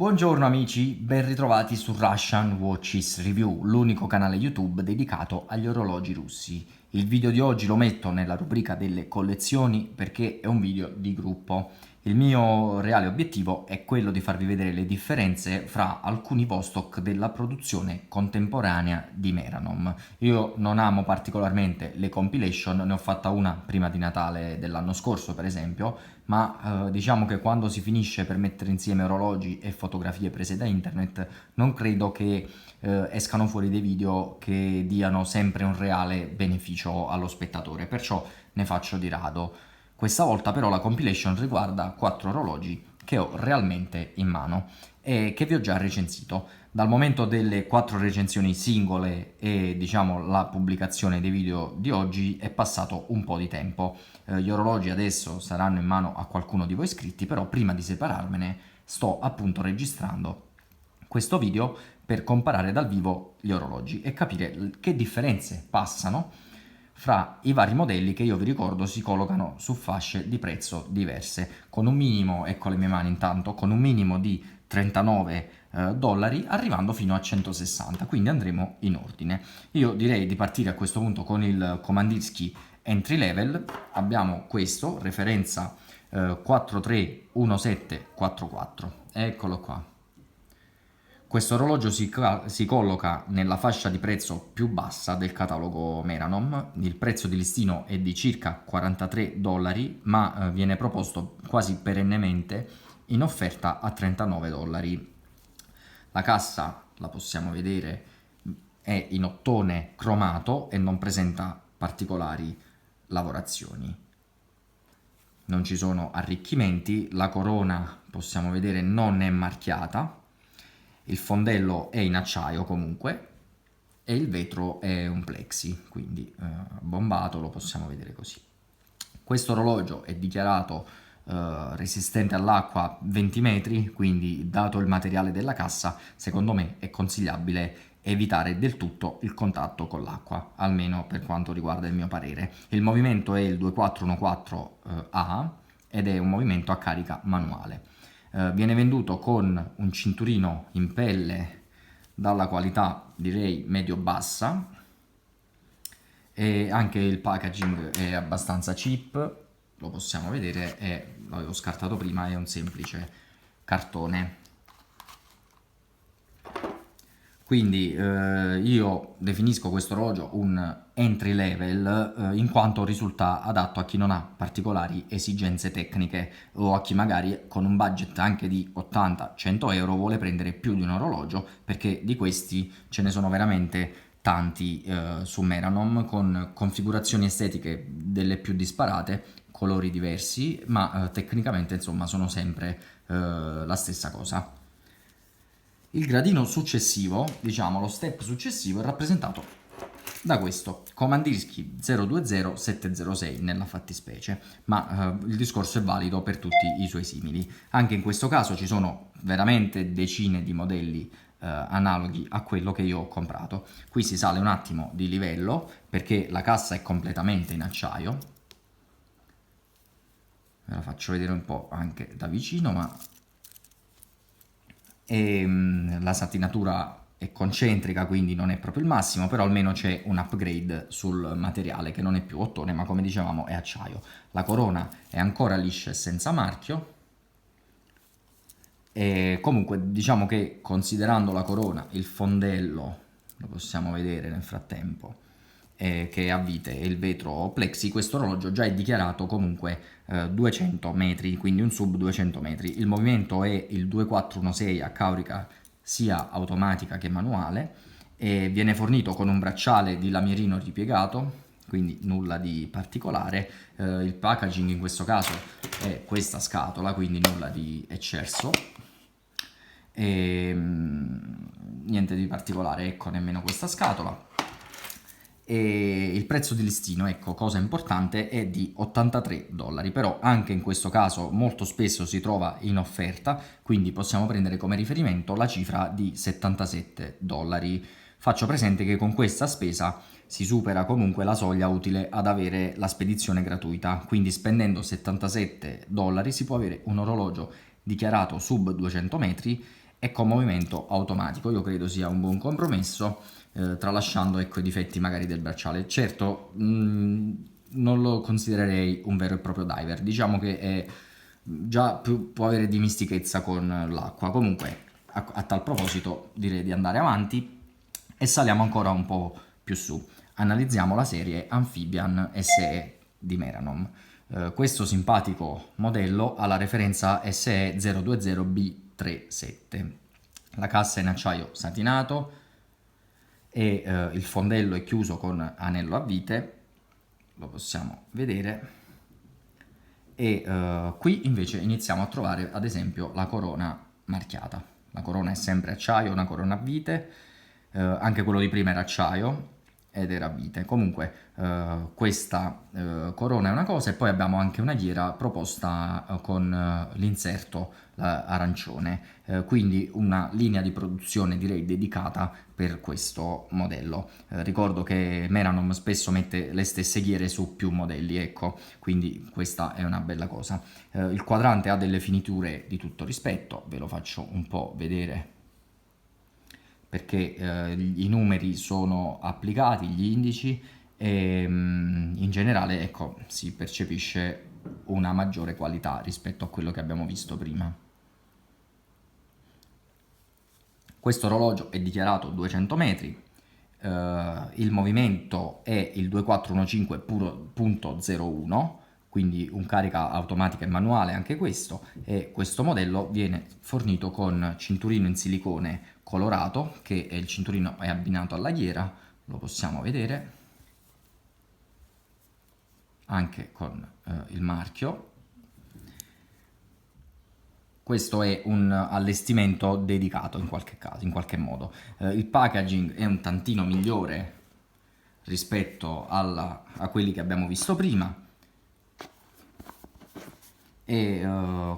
Buongiorno amici, ben ritrovati su Russian Watches Review, l'unico canale YouTube dedicato agli orologi russi. Il video di oggi lo metto nella rubrica delle collezioni perché è un video di gruppo. Il mio reale obiettivo è quello di farvi vedere le differenze fra alcuni Vostok della produzione contemporanea di Meranom. Io non amo particolarmente le compilation, ne ho fatta una prima di Natale dell'anno scorso per esempio, ma diciamo che quando si finisce per mettere insieme orologi e fotografie prese da internet non credo che escano fuori dei video che diano sempre un reale beneficio allo spettatore, perciò ne faccio di rado. Questa volta però la compilation riguarda 4 orologi che ho realmente in mano e che vi ho già recensito. Dal momento delle 4 recensioni singole e diciamo la pubblicazione dei video di oggi è passato un po' di tempo. Gli orologi adesso saranno in mano a qualcuno di voi iscritti, però prima di separarmene sto appunto registrando questo video per comparare dal vivo gli orologi e capire che differenze passano fra i vari modelli che io vi ricordo si collocano su fasce di prezzo diverse, con un minimo, ecco le mie mani intanto, con un minimo di 39 dollari arrivando fino a 160, quindi andremo in ordine. Io direi di partire a questo punto con il Komandinsky Entry Level. Abbiamo questo, referenza 431744, eccolo qua. Questo orologio si colloca nella fascia di prezzo più bassa del catalogo Meranom. Il prezzo di listino è di circa 43 dollari, ma viene proposto quasi perennemente in offerta a 39 dollari. La cassa, la possiamo vedere, è in ottone cromato e non presenta particolari lavorazioni. Non ci sono arricchimenti, la corona, possiamo vedere, non è marchiata. Il fondello è in acciaio comunque e il vetro è un plexi, quindi bombato, lo possiamo vedere così. Questo orologio è dichiarato resistente all'acqua 20 metri, quindi dato il materiale della cassa, secondo me è consigliabile evitare del tutto il contatto con l'acqua, almeno per quanto riguarda il mio parere. Il movimento è il 2414A ed è un movimento a carica manuale. Viene venduto con un cinturino in pelle dalla qualità direi medio-bassa e anche il packaging è abbastanza cheap, lo possiamo vedere, l'avevo scartato prima, è un semplice cartone. Quindi io definisco questo orologio un entry level in quanto risulta adatto a chi non ha particolari esigenze tecniche o a chi magari con un budget anche di 80-100 euro vuole prendere più di un orologio, perché di questi ce ne sono veramente tanti su Meranom con configurazioni estetiche delle più disparate, colori diversi, ma tecnicamente insomma sono sempre la stessa cosa. Il gradino successivo, diciamo lo step successivo, è rappresentato da questo Komandinsky 020706 nella fattispecie, ma il discorso è valido per tutti i suoi simili. Anche in questo caso ci sono veramente decine di modelli analoghi a quello che io ho comprato. Qui si sale un attimo di livello perché la cassa è completamente in acciaio. Ve la faccio vedere un po' anche da vicino, ma la satinatura è concentrica, quindi non è proprio il massimo, però almeno c'è un upgrade sul materiale che non è più ottone, ma come dicevamo è acciaio. La corona è ancora liscia e senza marchio. E comunque diciamo che considerando la corona, il fondello, lo possiamo vedere nel frattempo, che è a vite e il vetro plexi, questo orologio già è dichiarato comunque 200 metri, quindi un sub 200 metri. Il movimento è il 2416 a carica sia automatica che manuale e viene fornito con un bracciale di lamierino ripiegato, quindi nulla di particolare. Il packaging in questo caso è questa scatola, quindi nulla di eccesso. E niente di particolare, ecco, nemmeno questa scatola. E il prezzo di listino, ecco, cosa importante, è di 83 dollari, però anche in questo caso molto spesso si trova in offerta, quindi possiamo prendere come riferimento la cifra di 77 dollari. Faccio presente che con questa spesa si supera comunque la soglia utile ad avere la spedizione gratuita, quindi spendendo 77 dollari si può avere un orologio dichiarato sub 200 metri e con movimento automatico. Io credo sia un buon compromesso, tralasciando ecco, i difetti magari del bracciale. Certo, non lo considererei un vero e proprio diver, diciamo che è già può avere dimistichezza con l'acqua. Comunque, a tal proposito, direi di andare avanti e saliamo ancora un po' più su. Analizziamo la serie Amphibian SE di Meranom. Questo simpatico modello ha la referenza SE 020B37. La cassa è in acciaio satinato e il fondello è chiuso con anello a vite, lo possiamo vedere. E qui invece iniziamo a trovare ad esempio la corona marchiata. La corona è sempre acciaio, una corona a vite, anche quello di prima era acciaio ed era a vite. Comunque questa corona è una cosa, e poi abbiamo anche una ghiera proposta con l'inserto arancione, quindi una linea di produzione direi dedicata per questo modello. Ricordo che Meranom spesso mette le stesse ghiere su più modelli, ecco, quindi questa è una bella cosa. Il quadrante ha delle finiture di tutto rispetto, ve lo faccio un po' vedere perché i numeri sono applicati, gli indici, e in generale ecco, si percepisce una maggiore qualità rispetto a quello che abbiamo visto prima. Questo orologio è dichiarato 200 metri, il movimento è il 2415.01, quindi un carica automatica e manuale anche questo, e questo modello viene fornito con cinturino in silicone colorato, che è il cinturino è abbinato alla ghiera, lo possiamo vedere anche con il marchio. Questo è un allestimento dedicato in qualche caso, in qualche modo. Il packaging è un tantino migliore rispetto a quelli che abbiamo visto prima, e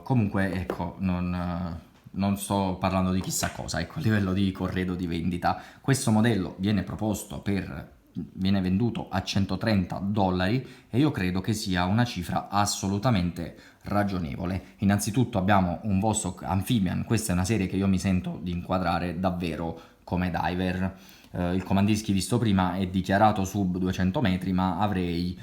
comunque ecco, non sto parlando di chissà cosa, ecco, a livello di corredo di vendita. Questo modello viene venduto a $130 e io credo che sia una cifra assolutamente ragionevole. Innanzitutto abbiamo un Vostok Amphibian, questa è una serie che io mi sento di inquadrare davvero come diver. Il comandischi visto prima è dichiarato sub 200 metri, ma avrei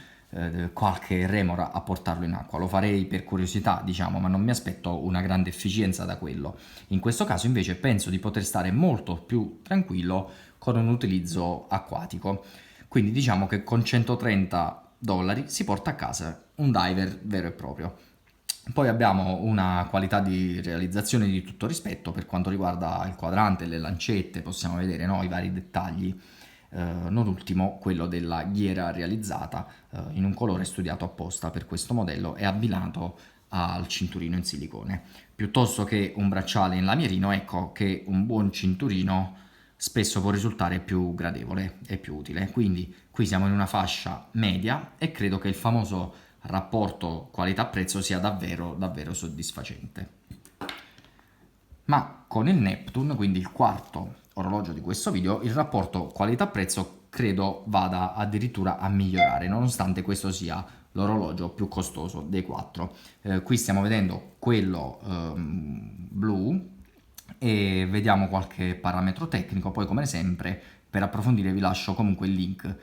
qualche remora a portarlo in acqua. Lo farei per curiosità, diciamo, ma non mi aspetto una grande efficienza da quello. In questo caso invece penso di poter stare molto più tranquillo con un utilizzo acquatico. Quindi diciamo che con $130 si porta a casa un diver vero e proprio. Poi abbiamo una qualità di realizzazione di tutto rispetto per quanto riguarda il quadrante, le lancette, possiamo vedere, no, i vari dettagli. Non ultimo quello della ghiera realizzata in un colore studiato apposta per questo modello e abbinato al cinturino in silicone. Piuttosto che un bracciale in lamierino, ecco che un buon cinturino spesso può risultare più gradevole e più utile. Quindi qui siamo in una fascia media e credo che il famoso rapporto qualità-prezzo sia davvero davvero soddisfacente. Ma con il Neptune, quindi il quarto orologio di questo video, il rapporto qualità-prezzo credo vada addirittura a migliorare, nonostante questo sia l'orologio più costoso dei quattro. Qui stiamo vedendo quello blu e vediamo qualche parametro tecnico, poi come sempre per approfondire vi lascio comunque il link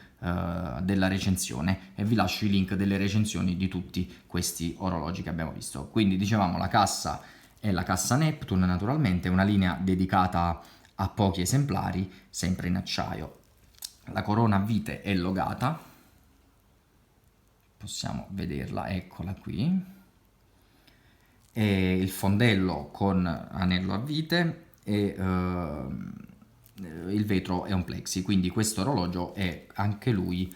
della recensione e vi lascio i link delle recensioni di tutti questi orologi che abbiamo visto. Quindi dicevamo la cassa è la cassa Neptune, naturalmente una linea dedicata a pochi esemplari, sempre in acciaio. La corona a vite è logata, possiamo vederla, eccola qui, e il fondello con anello a vite e il vetro è un plexi, quindi questo orologio è anche lui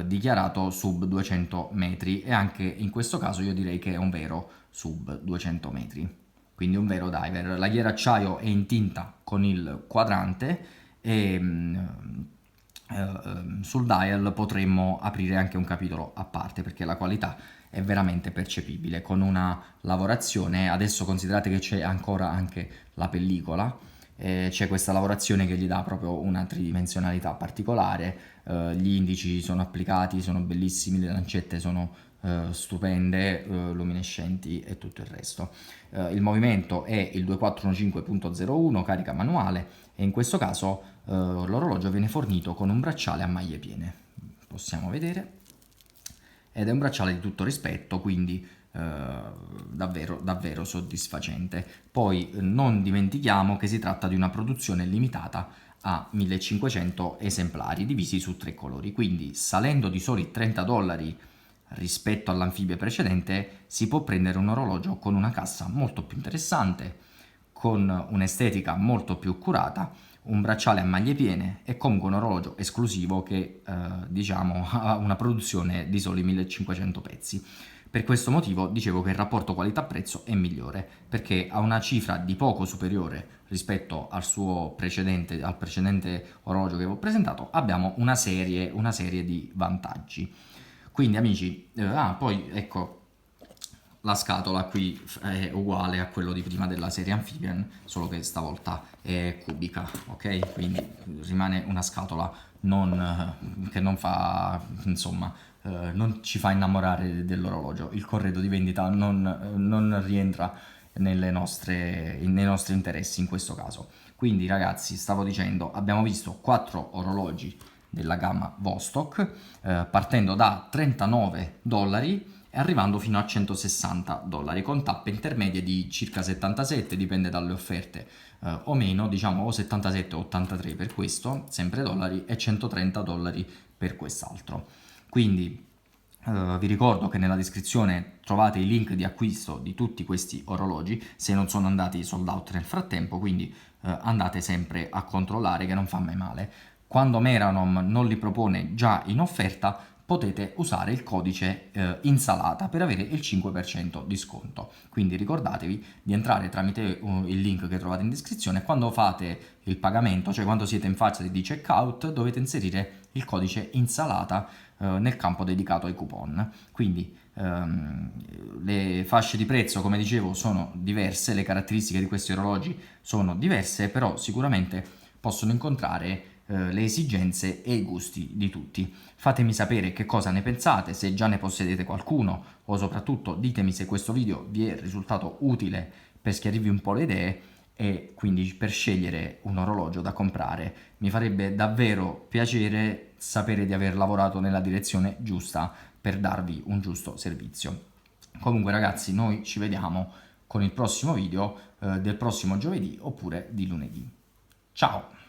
dichiarato sub 200 metri e anche in questo caso io direi che è un vero sub 200 metri, quindi un vero diver. La ghiera acciaio è in tinta con il quadrante e sul dial potremmo aprire anche un capitolo a parte perché la qualità è veramente percepibile con una lavorazione. Adesso considerate che c'è ancora anche la pellicola c'è questa lavorazione che gli dà proprio una tridimensionalità particolare, gli indici sono applicati, sono bellissimi, le lancette sono stupende, luminescenti e tutto il resto. Il movimento è il 2415.01, carica manuale, e in questo caso l'orologio viene fornito con un bracciale a maglie piene. Possiamo vedere, ed è un bracciale di tutto rispetto, quindi davvero soddisfacente. Poi non dimentichiamo che si tratta di una produzione limitata a 1500 esemplari divisi su 3 colori, quindi salendo di soli $30 rispetto all'anfibia precedente si può prendere un orologio con una cassa molto più interessante, con un'estetica molto più curata, un bracciale a maglie piene e comunque un orologio esclusivo che diciamo ha una produzione di soli 1500 pezzi. Per questo motivo dicevo che il rapporto qualità-prezzo è migliore, perché ha una cifra di poco superiore rispetto al precedente orologio che avevo presentato. Abbiamo una serie di vantaggi. Quindi amici, poi ecco, la scatola qui è uguale a quello di prima della serie Amphibian, solo che stavolta è cubica, ok? Quindi rimane una scatola che non fa, insomma, non ci fa innamorare dell'orologio. Il corredo di vendita non rientra nei nostri interessi in questo caso. Quindi ragazzi, stavo dicendo, abbiamo visto 4 orologi della gamma Vostok, partendo da $39 e arrivando fino a $160, con tappe intermedie di circa 77, dipende dalle offerte o meno, diciamo o 77 o 83 per questo, sempre dollari, e $130 per quest'altro. Quindi vi ricordo che nella descrizione trovate i link di acquisto di tutti questi orologi, se non sono andati sold out nel frattempo, quindi andate sempre a controllare, che non fa mai male. Quando Meranom non li propone già in offerta, potete usare il codice insalata per avere il 5% di sconto. Quindi ricordatevi di entrare tramite il link che trovate in descrizione, e quando fate il pagamento, cioè quando siete in fase di checkout, dovete inserire il codice insalata nel campo dedicato ai coupon. Quindi le fasce di prezzo, come dicevo, sono diverse, le caratteristiche di questi orologi sono diverse, però sicuramente possono incontrare le esigenze e i gusti di tutti. Fatemi sapere che cosa ne pensate, se già ne possedete qualcuno, o soprattutto ditemi se questo video vi è risultato utile per schiarirvi un po' le idee e quindi per scegliere un orologio da comprare. Mi farebbe davvero piacere sapere di aver lavorato nella direzione giusta per darvi un giusto servizio. Comunque ragazzi, noi ci vediamo con il prossimo video del prossimo giovedì oppure di lunedì. Ciao!